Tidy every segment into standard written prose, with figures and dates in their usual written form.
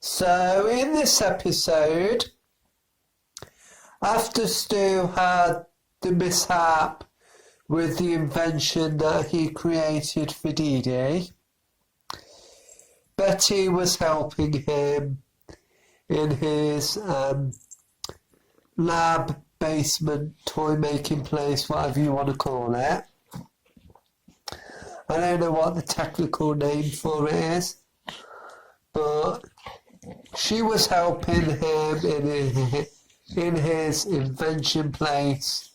So in this episode, after Stu had the mishap with the invention that he created for Dee Dee, Betty was helping him in his lab, basement, toy making place, whatever you want to call it. I don't know what the technical name for it is, but she was helping him in his invention place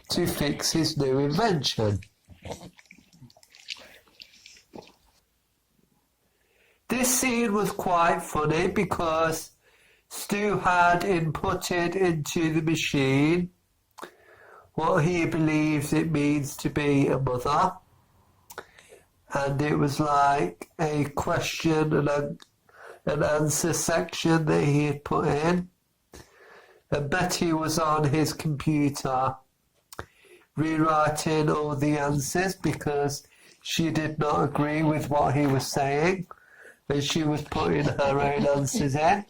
to fix his new invention. This scene was quite funny because Stu had inputted into the machine what he believes it means to be a mother, and it was like a question and an answer section that he had put in, and Betty was on his computer rewriting all the answers because she did not agree with what he was saying, and she was putting her own answers in.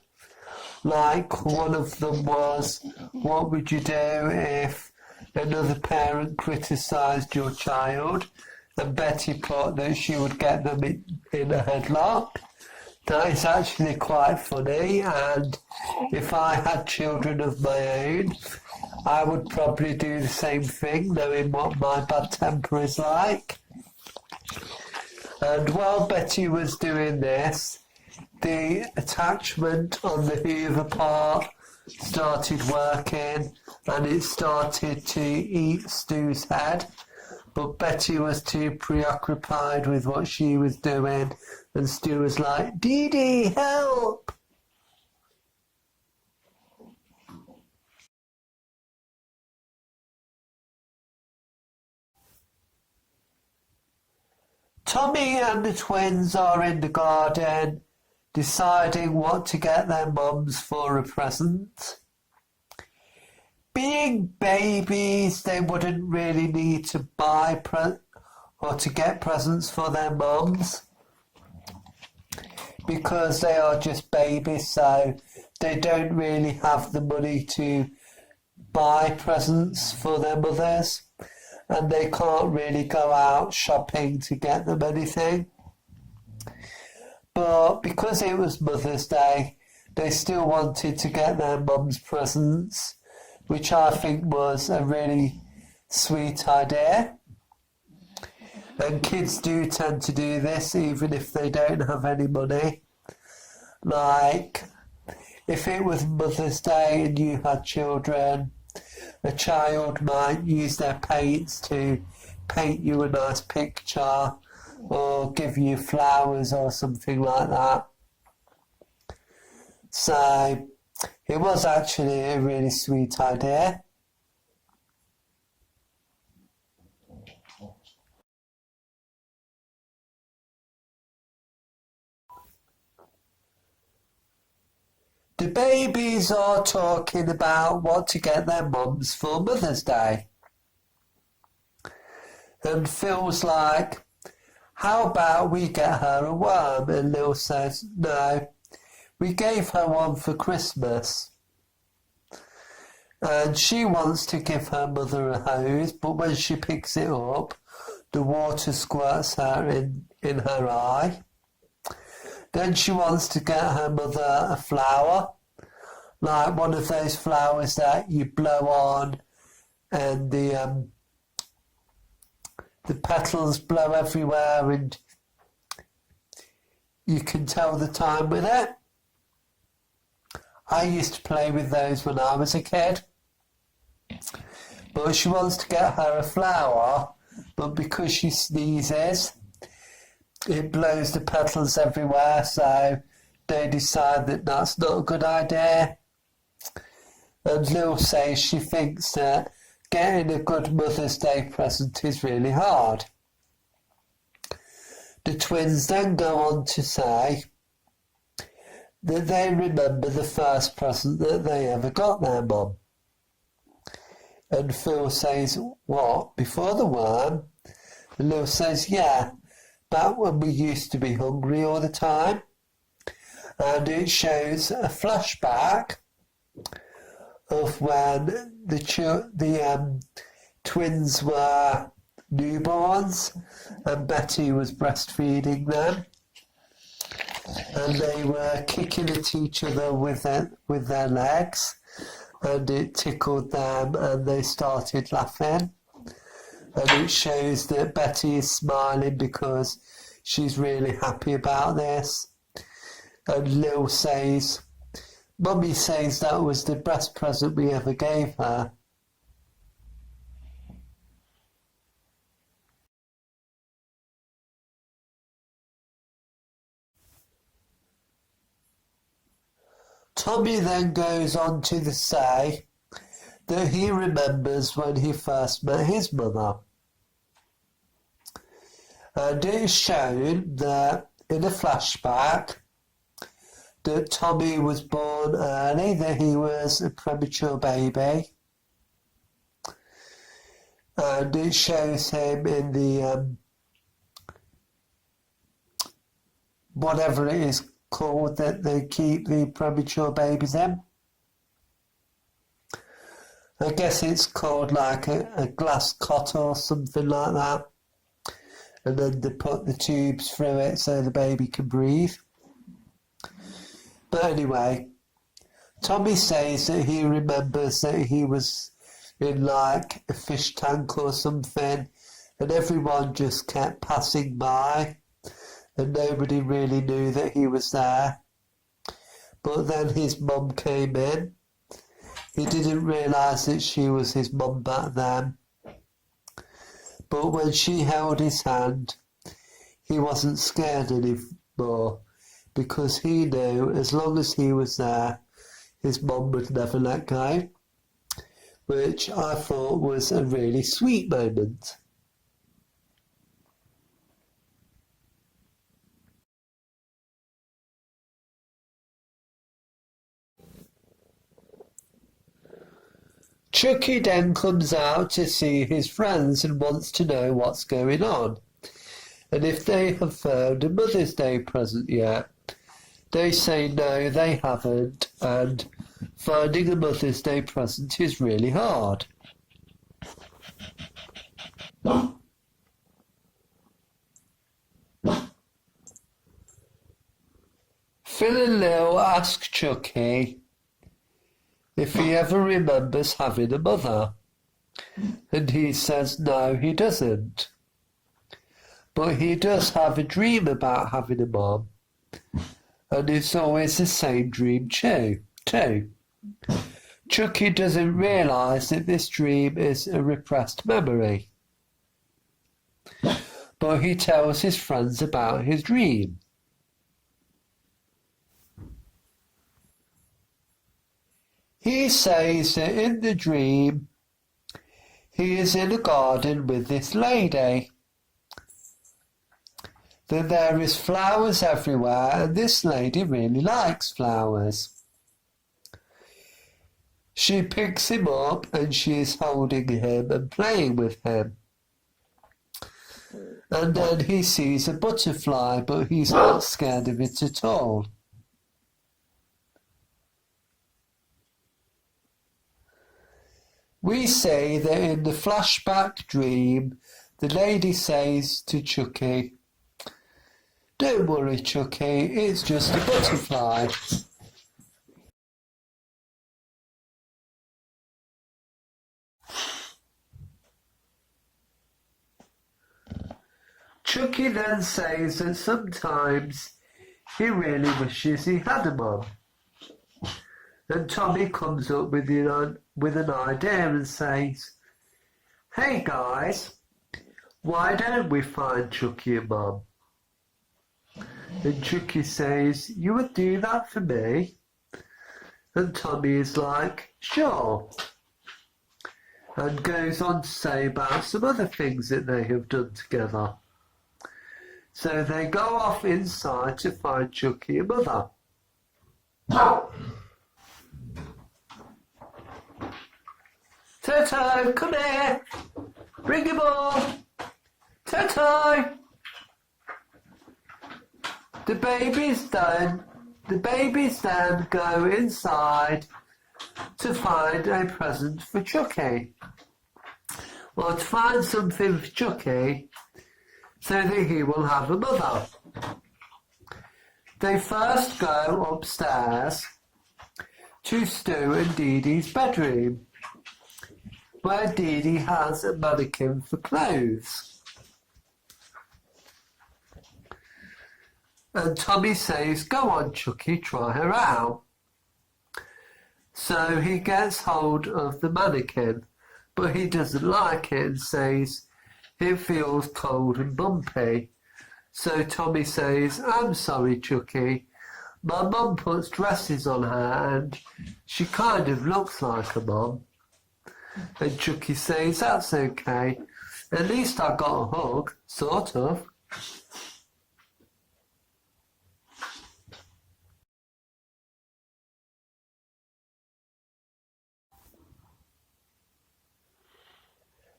Like, one of them was, what would you do if another parent criticised your child? And Betty put that she would get them in a headlock. That is actually quite funny, and if I had children of my own, I would probably do the same thing, knowing what my bad temper is like. And while Betty was doing this, the attachment on the Hoover part started working, and it started to eat Stu's head. But Betty was too preoccupied with what she was doing, and Stu was like, Dee Dee, help! Tommy and the twins are in the garden, deciding what to get their mums for a present. Being babies, they wouldn't really need to buy or to get presents for their mums because they are just babies, so they don't really have the money to buy presents for their mothers, and they can't really go out shopping to get them anything. But because it was Mother's Day, they still wanted to get their mums presents, which I think was a really sweet idea. And kids do tend to do this even if they don't have any money. Like, if it was Mother's Day and you had children, a child might use their paints to paint you a nice picture or give you flowers or something like that. So it was actually a really sweet idea. The babies are talking about what to get their mums for Mother's Day. And Phil's like, how about we get her a worm? And Lil says, no, we gave her one for Christmas. And she wants to give her mother a hose, but when she picks it up, the water squirts her in her eye. Then she wants to get her mother a flower, like one of those flowers that you blow on and the petals blow everywhere and you can tell the time with it. I used to play with those when I was a kid. But she wants to get her a flower, but because she sneezes, it blows the petals everywhere, so they decide that that's not a good idea. And Lil says she thinks that getting a good Mother's Day present is really hard. The twins then go on to say that they remember the first present that they ever got their mum. And Phil says, what, before the worm? And Lil says, yeah, back when we used to be hungry all the time. and it shows a flashback of when the twins were newborns and Betty was breastfeeding them, and they were kicking at each other with their legs, and it tickled them and they started laughing. And it shows that Betty is smiling because she's really happy about this. And Lil says, Mummy says that was the best present we ever gave her. Tommy then goes on to say that he remembers when he first met his mother. And it is shown that in a flashback that Tommy was born early, that he was a premature baby. And it shows him in the whatever it is called that they keep the premature babies in. I guess it's called like a glass cot or something like that. And then they put the tubes through it so the baby can breathe. But anyway, Tommy says that he remembers that he was in like a fish tank or something, and everyone just kept passing by and nobody really knew that he was there. But then his mum came in. He didn't realise that she was his mum back then. But when she held his hand, he wasn't scared anymore because he knew as long as he was there, his mum would never let go, which I thought was a really sweet moment. Chucky then comes out to see his friends and wants to know what's going on, and if they have found a Mother's Day present yet. They say no, they haven't, and finding a Mother's Day present is really hard. Phil and Lil ask Chucky if he ever remembers having a mother, and he says no, he doesn't. But he does have a dream about having a mom, and it's always the same dream too. Chucky doesn't realise that this dream is a repressed memory, but he tells his friends about his dream. He says that in the dream he is in a garden with this lady, that there is flowers everywhere and this lady really likes flowers. She picks him up and she is holding him and playing with him. And then he sees a butterfly, but he's not scared of it at all. We say that in the flashback dream, the lady says to Chucky, "Don't worry, Chucky, it's just a butterfly." Chucky then says that sometimes he really wishes he had a mum. And Tommy comes up with an idea and says, "Hey guys, why don't we find Chucky a mum?" And Chucky says, "You would do that for me?" And Tommy is like, "Sure." And goes on to say about some other things that they have done together. So they go off inside to find Chucky a mother. Toto, come here! Bring him on! Toto! The baby's done The babies then go inside to find a present for Chucky, or to find something for Chucky so that he will have a mother. They first go upstairs to Stu and Dee Dee's bedroom, where Dee Dee has a mannequin for clothes. And Tommy says, "Go on, Chucky, try her out." So he gets hold of the mannequin, but he doesn't like it and says it feels cold and bumpy. So Tommy says, "I'm sorry, Chucky. My mum puts dresses on her and she kind of looks like a mum." And Chucky says, "That's okay. At least I got a hug, sort of."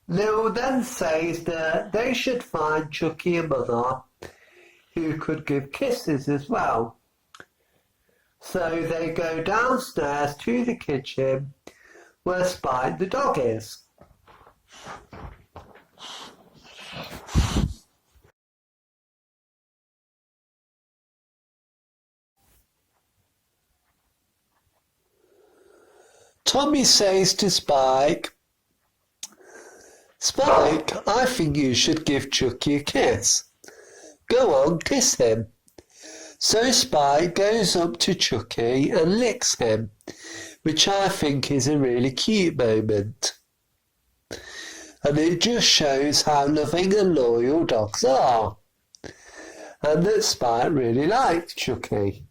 Lil then says that they should find Chucky a mother who could give kisses as well. So they go downstairs to the kitchen where Spike the dog is. Tommy says to Spike, "Spike, I think you should give Chucky a kiss. Go on, kiss him." So Spike goes up to Chucky and licks him, which I think is a really cute moment. And it just shows how loving and loyal dogs are, and that Spike really likes Chucky.